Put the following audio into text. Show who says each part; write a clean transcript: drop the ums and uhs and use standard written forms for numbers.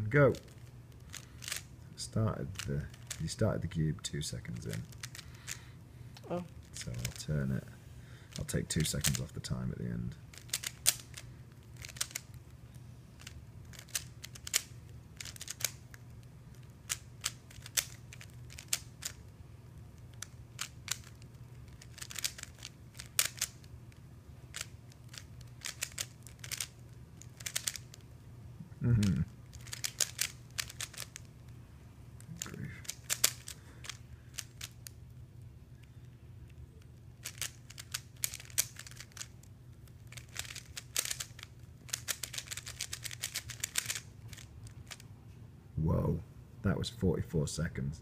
Speaker 1: and go. You started the cube 2 seconds in.
Speaker 2: Oh.
Speaker 1: So I'll turn it. I'll take 2 seconds off the time at the end. Mm-hmm. Grief. Whoa, that was 44 seconds.